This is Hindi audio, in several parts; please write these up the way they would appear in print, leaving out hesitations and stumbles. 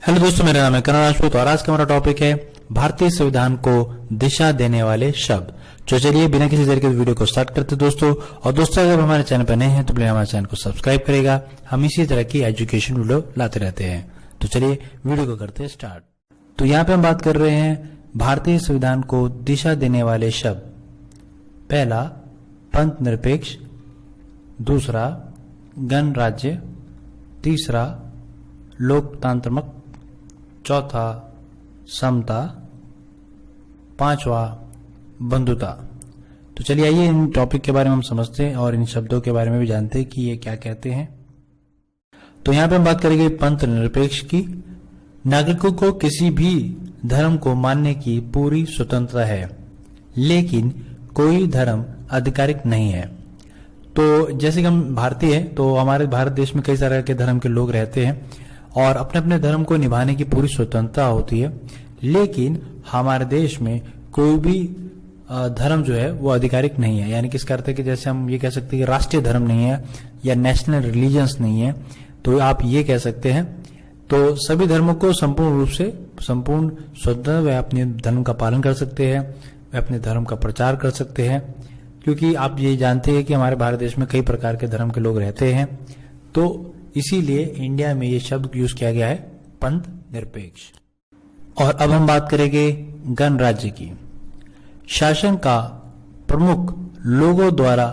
हेलो दोस्तों, मेरा नाम है करण राजपूत और आज का हमारा टॉपिक है भारतीय संविधान को दिशा देने वाले शब्द। तो चलिए बिना किसी देर के वीडियो को स्टार्ट करते दोस्तों। और दोस्तों, अगर हमारे चैनल पर नए हैं तो प्लीज हमारे चैनल को सब्सक्राइब करेगा। हम इसी तरह की एजुकेशन वीडियो लाते रहते हैं। तो चलिए वीडियो को करते हैं स्टार्ट। तो यहाँ पे हम बात कर रहे हैं भारतीय संविधान को दिशा देने वाले शब्द। पहला पंथ निरपेक्ष, दूसरा गणराज्य, तीसरा लोकतांत्रिक, चौथा समता, पांचवा बंधुता। तो चलिए आइए इन टॉपिक के बारे में हम समझते हैं और इन शब्दों के बारे में भी जानते हैं कि ये क्या कहते हैं। तो यहाँ पे हम बात करेंगे पंथ निरपेक्ष की। नागरिकों को किसी भी धर्म को मानने की पूरी स्वतंत्रता है, लेकिन कोई धर्म आधिकारिक नहीं है। तो जैसे कि हम भारतीय हैं तो हमारे भारत देश में कई तरह के धर्म के लोग रहते हैं और अपने अपने धर्म को निभाने की पूरी स्वतंत्रता होती है, लेकिन हमारे देश में कोई भी धर्म जो है वो आधिकारिक नहीं है। यानी कि इसका अर्थ है कि जैसे हम ये कह सकते हैं कि राष्ट्रीय धर्म नहीं है या नेशनल रिलीजन्स नहीं है, तो आप ये कह सकते हैं। तो सभी धर्मों को संपूर्ण रूप से संपूर्ण स्वतंत्र वे अपने धर्म का पालन कर सकते हैं, वे अपने धर्म का प्रचार कर सकते हैं, क्योंकि आप ये जानते हैं कि हमारे भारत देश में कई प्रकार के धर्म के लोग रहते हैं। तो इसीलिए इंडिया में ये शब्द यूज किया गया है पंथ निरपेक्ष। और अब हम बात करेंगे गणराज्य की। शासन का प्रमुख लोगों द्वारा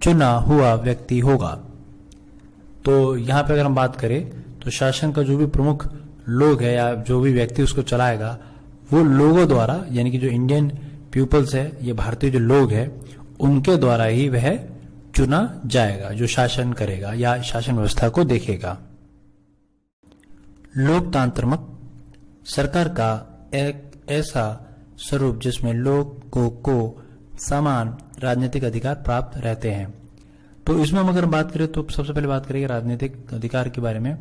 चुना हुआ व्यक्ति होगा। तो यहाँ पे अगर हम बात करें तो शासन का जो भी प्रमुख लोग है या जो भी व्यक्ति उसको चलाएगा वो लोगों द्वारा, यानी कि जो इंडियन पीपल्स है, ये भारतीय जो लोग हैं उनके द्वारा ही वह चुना जाएगा जो शासन करेगा या शासन व्यवस्था को देखेगा। लोकतांत्रिक सरकार का एक ऐसा स्वरूप जिसमें लोगों को समान राजनीतिक अधिकार प्राप्त रहते हैं। तो इसमें हम अगर बात करें तो सबसे पहले बात करेंगे राजनीतिक अधिकार के बारे में।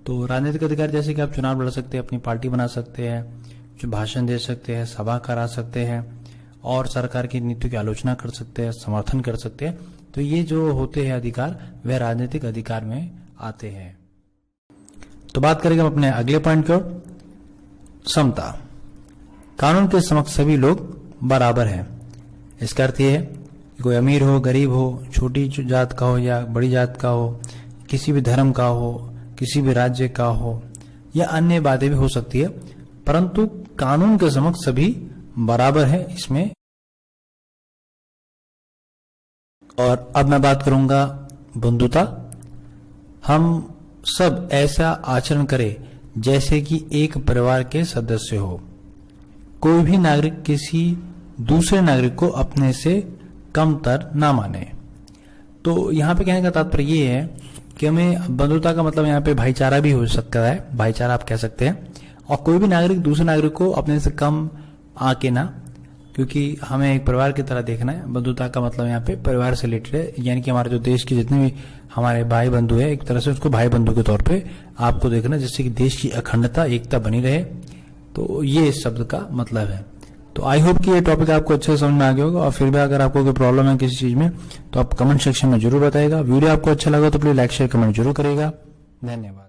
तो राजनीतिक अधिकार जैसे कि आप चुनाव लड़ सकते हैं, अपनी पार्टी बना सकते हैं, जो भाषण दे सकते हैं, सभा करा सकते हैं और सरकार की नीतियों की आलोचना कर सकते हैं, समर्थन कर सकते हैं। तो ये जो होते हैं अधिकार वह राजनीतिक अधिकार में आते हैं। तो बात करेंगे हम अपने अगले पॉइंट को, समता। कानून के समक्ष सभी लोग बराबर हैं। इसका अर्थ यह है कि कोई अमीर हो, गरीब हो, छोटी जात का हो या बड़ी जात का हो, किसी भी धर्म का हो, किसी भी राज्य का हो या अन्य बातें भी हो सकती है, परंतु कानून के समक्ष सभी बराबर है इसमें। और अब मैं बात करूंगा बंधुता। हम सब ऐसा आचरण करें जैसे कि एक परिवार के सदस्य हो। कोई भी नागरिक किसी दूसरे नागरिक को अपने से कमतर ना माने। तो यहाँ पे कहने का तात्पर्य ये है कि हमें बंधुता का मतलब यहाँ पे भाईचारा भी हो सकता है, भाईचारा आप कह सकते हैं। और कोई भी नागरिक दूसरे नागरिक को अपने से कम आके ना, क्योंकि हमें एक परिवार की तरह देखना है। बंधुता का मतलब यहाँ पे परिवार से रिलेटेड है, यानी कि हमारे जो देश के जितने भी हमारे भाई बंधु है एक तरह से उसको भाई बंधु के तौर पे आपको देखना, जिससे कि देश की अखंडता एकता बनी रहे। तो ये इस शब्द का मतलब है। तो आई होप कि ये टॉपिक आपको अच्छे से समझ में आ गया होगा। और फिर भी अगर आपको कोई प्रॉब्लम है किसी चीज में तो आप कमेंट सेक्शन में जरूर बताइएगा। वीडियो आपको अच्छा लगा तो प्लीज लाइक शेयर कमेंट जरूर करिएगा। धन्यवाद।